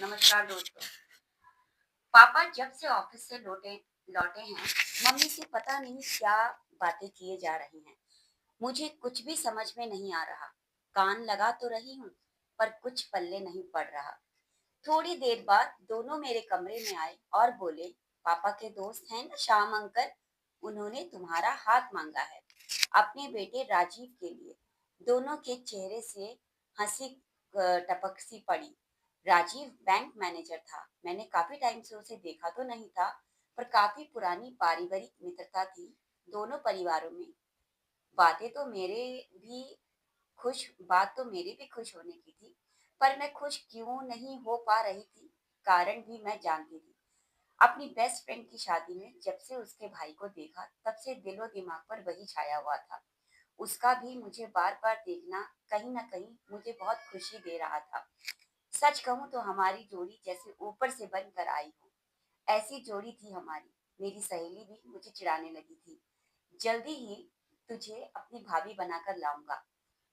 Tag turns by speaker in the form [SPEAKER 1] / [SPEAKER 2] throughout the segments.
[SPEAKER 1] नमस्कार दोस्तों। पापा जब से ऑफिस से लौटे लौटे हैं, मम्मी से पता नहीं क्या बातें किए जा रही हैं। मुझे कुछ भी समझ में नहीं आ रहा। कान लगा तो रही हूँ, पर कुछ पल्ले नहीं पड़ रहा। थोड़ी देर बाद दोनों मेरे कमरे में आए और बोले, पापा के दोस्त हैं ना श्याम अंकल, उन्होंने तुम्हारा हाथ मांगा है अपने बेटे राजीव के लिए। दोनों के चेहरे से हंसी टपक सी पड़ी। राजीव बैंक मैनेजर था। मैंने काफी टाइम से उसे देखा तो नहीं था, पर काफी पुरानी पारिवारिक मित्रता थी दोनों परिवारों में। बातें तो मेरे भी बात तो मेरे भी खुश होने की थी, पर मैं खुश क्यों नहीं हो पा रही थी, कारण भी मैं जानती थी। अपनी बेस्ट फ्रेंड की शादी में जब से उसके भाई को देखा, तब से दिलो दिमाग पर वही छाया हुआ था। उसका भी मुझे बार बार देखना कहीं ना कहीं मुझे बहुत खुशी दे रहा था। सच कहूं तो हमारी जोड़ी जैसे ऊपर से बनकर आई हो, ऐसी जोड़ी थी हमारी। मेरी सहेली भी मुझे चिढ़ाने लगी थी, जल्दी ही तुझे अपनी भाभी बनाकर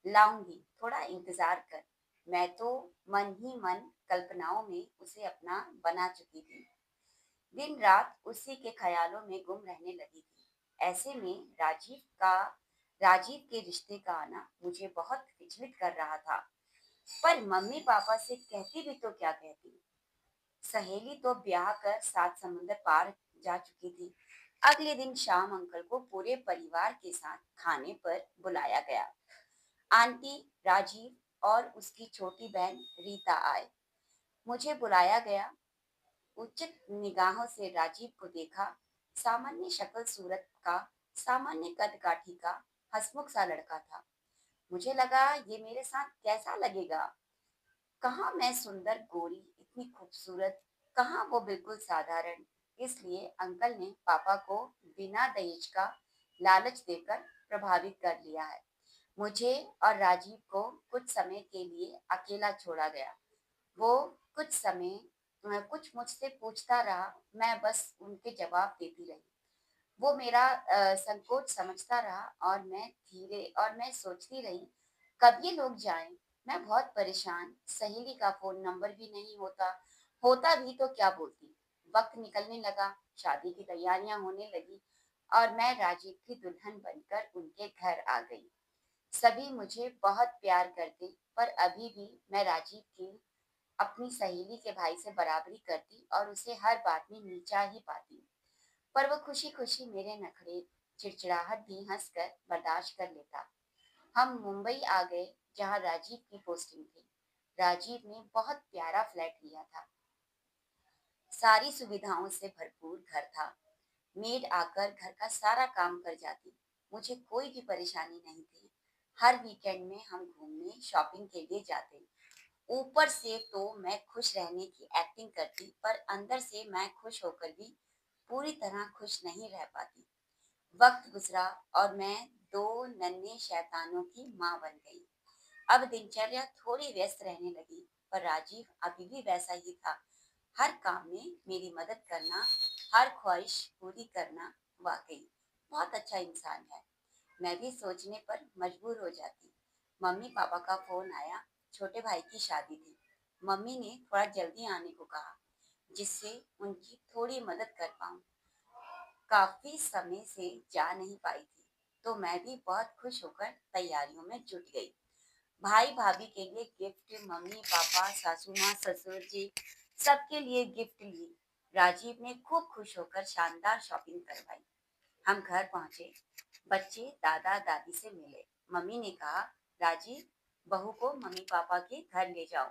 [SPEAKER 1] लाऊंगी, थोड़ा इंतजार कर। मैं तो मन ही मन कल्पनाओं में उसे अपना बना चुकी थी। दिन रात उसी के ख्यालों में गुम रहने लगी थी। ऐसे में राजीव के रिश्ते का आना मुझे बहुत विचलित कर रहा था। पर मम्मी पापा से कहती भी तो क्या कहती। सहेली तो ब्याह कर सात समुंदर पार जा चुकी थी। अगले दिन शाम अंकल को पूरे परिवार के साथ खाने पर बुलाया गया। आंटी, राजीव और उसकी छोटी बहन रीता आए। मुझे बुलाया गया। उचित निगाहों से राजीव को देखा। सामान्य शक्ल सूरत का, सामान्य कद काठी का, हंसमुख सा लड़का था। मुझे लगा ये मेरे साथ कैसा लगेगा। कहाँ मैं सुंदर गोरी इतनी खूबसूरत, कहाँ वो बिल्कुल साधारण। इसलिए अंकल ने पापा को बिना दहेज का लालच देकर प्रभावित कर लिया है। मुझे और राजीव को कुछ समय के लिए अकेला छोड़ा गया। वो कुछ मुझसे पूछता रहा। मैं बस उनके जवाब देती रही। वो मेरा संकोच समझता रहा, और मैं सोचती रही कब ये लोग जाएं। मैं बहुत परेशान। सहेली का फोन नंबर भी नहीं होता। होता भी तो क्या बोलती। वक्त निकलने लगा, शादी की तैयारियां होने लगी, और मैं राजीव की दुल्हन बनकर उनके घर आ गई। सभी मुझे बहुत प्यार करते, पर अभी भी मैं राजीव की अपनी सहेली के भाई से बराबरी करती और उसे हर बात में नीचा ही पाती। पर वो खुशी खुशी मेरे नखरे, चिड़चिड़ाहट भी हंसकर बर्दाश्त कर लेता। हम मुंबई आ गए, जहाँ राजीव की पोस्टिंग थी। राजीव ने बहुत प्यारा फ्लैट लिया था। सारी सुविधाओं से भरपूर घर था। मेड आकर घर का सारा काम कर जाती। मुझे कोई भी परेशानी नहीं थी। हर वीकेंड में हम घूमने शॉपिंग के लिए जाते। ऊपर से तो मैं खुश रहने की एक्टिंग करती, पर अंदर से मैं खुश होकर भी पूरी तरह खुश नहीं रह पाती। वक्त गुजरा और मैं दो नन्हे शैतानों की माँ बन गई। अब दिनचर्या थोड़ी व्यस्त रहने लगी, पर राजीव अभी भी वैसा ही था। हर काम में मेरी मदद करना, हर ख्वाहिश पूरी करना। वाकई बहुत अच्छा इंसान है। मैं भी सोचने पर मजबूर हो जाती। मम्मी पापा का फोन आया। छोटे भाई की शादी थी। मम्मी ने थोड़ा जल्दी आने को कहा, जिससे उनकी थोड़ी मदद कर पाऊँ। काफी समय से जा नहीं पाई थी, तो मैं भी बहुत खुश होकर तैयारियों में जुट गई। भाई भाभी के लिए गिफ्ट, मम्मी पापा, सासू माँ, ससुर जी, सबके लिए गिफ्ट ली। राजीव ने खूब खुश होकर शानदार शॉपिंग करवाई। हम घर पहुंचे। बच्चे दादा दादी से मिले। मम्मी ने कहा, राजीव, बहू को मम्मी पापा के घर ले जाओ,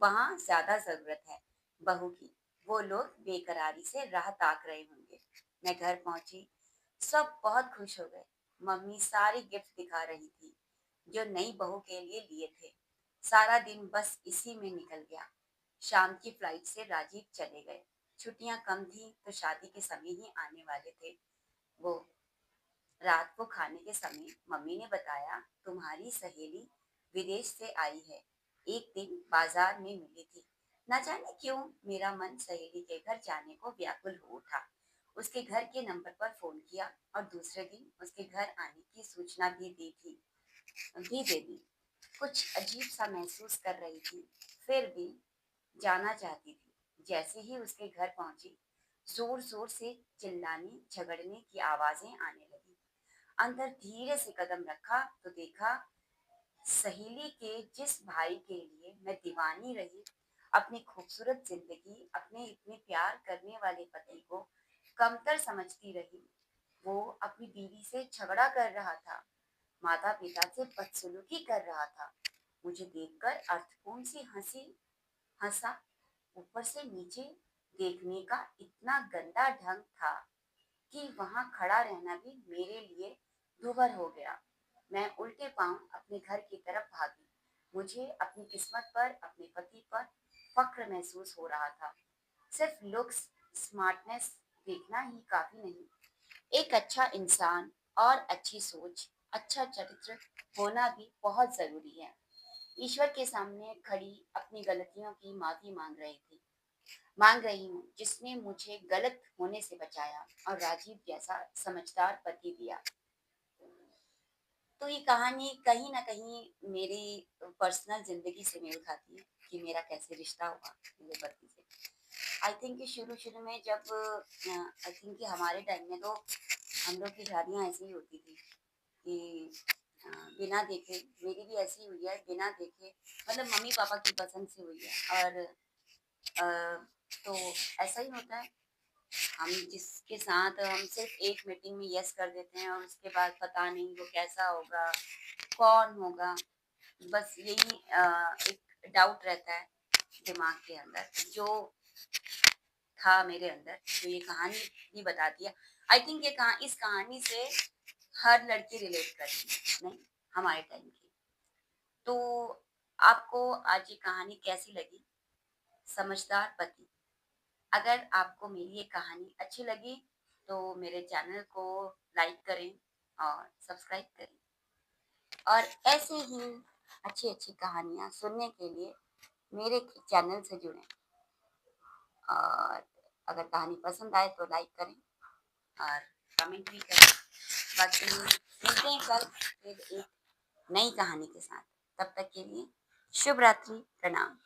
[SPEAKER 1] वहाँ ज्यादा जरूरत है बहू की। वो लोग बेकरारी से राह ताक रहे होंगे। मैं घर पहुंची। सब बहुत खुश हो गए। मम्मी सारी गिफ्ट दिखा रही थी जो नई बहू के लिए लिए थे। सारा दिन बस इसी में निकल गया। शाम की फ्लाइट से राजीव चले गए। छुट्टियां कम थी तो शादी के समय ही आने वाले थे वो। रात को खाने के समय मम्मी ने बताया, तुम्हारी सहेली विदेश से आई है, एक दिन बाजार में मिली थी। न जाने क्यों मेरा मन सहेली के घर जाने को व्याकुल हो उठा। उसके घर के नंबर पर फोन किया और दूसरे दिन उसके घर आने की सूचना भी दे दी। कुछ अजीब सा महसूस कर रही थी, फिर भी जाना चाहती थी। जैसे ही उसके घर पहुंची, जोर-जोर से चिल्लाने, झगड़ने की आवाजें आने लगी। अंदर धीरे से कदम रखा तो देखा सहेली के जिस भाई के लिए मैं दीवानी रही, अपनी खूबसूरत जिंदगी, अपने इतने प्यार करने वाले पति को कमतर समझती रही, वो अपनी बीवी से झगड़ा कर रहा था, माता पिता से बदसलूकी कर रहा था। मुझे देखकर अर्थपूर्ण सी हंसी हंसा। ऊपर से नीचे देखने का इतना गंदा ढंग था कि वहां खड़ा रहना भी मेरे लिए दूभर हो गया। मैं उल्टे पांव अपने घर की तरफ भागी। मुझे अपनी किस्मत पर, अपने पति पर फक्र महसूस हो रहा था। सिर्फ लुक्स, स्मार्टनेस देखना ही काफी नहीं, एक अच्छा इंसान और अच्छी सोच, अच्छा चरित्र होना भी बहुत जरूरी है। ईश्वर के सामने खड़ी अपनी गलतियों की माफी मांग रही हूँ, जिसने मुझे गलत होने से बचाया और राजीव जैसा समझदार पति दिया। तो ये कहानी कहीं ना कहीं मेरी पर्सनल जिंदगी से मेल खाती है कि मेरा कैसे रिश्ता हुआ मेरे पति से। आई थिंक कि शुरू-शुरू में जब आई थिंक कि हमारे टाइम में तो हम लोग की शादियाँ ऐसी ही होती थी कि बिना देखे, मेरी भी ऐसी ही हुई है, बिना देखे, मतलब मम्मी-पापा की पसंद से हुई है। और तो ऐसा ही होता है, हम जिसके साथ हम सिर्फ एक मीटिंग में यस कर देते हैं और उसके बाद पता नहीं वो कैसा होगा, कौन होगा, बस यही एक डाउट रहता है दिमाग के अंदर, जो था मेरे अंदर, जो ये कहानी भी बताती है। आई थिंक इस कहानी से हर लड़की रिलेट करती है, नहीं, हमारे टाइम की। तो आपको आज ये कहानी कैसी लगी? समझदार पति। अगर आपको मेरी ये कहानी अच्छी लगी तो मेरे चैनल को लाइक करें और सब्सक्राइब करें, और ऐसे ही अच्छी अच्छी कहानियाँ सुनने के लिए मेरे चैनल से जुड़ें। और अगर कहानी पसंद आए तो लाइक करें और कमेंट भी करें। बाकी मिलते हैं कल फिर एक नई कहानी के साथ। तब तक के लिए शुभ रात्रि, प्रणाम।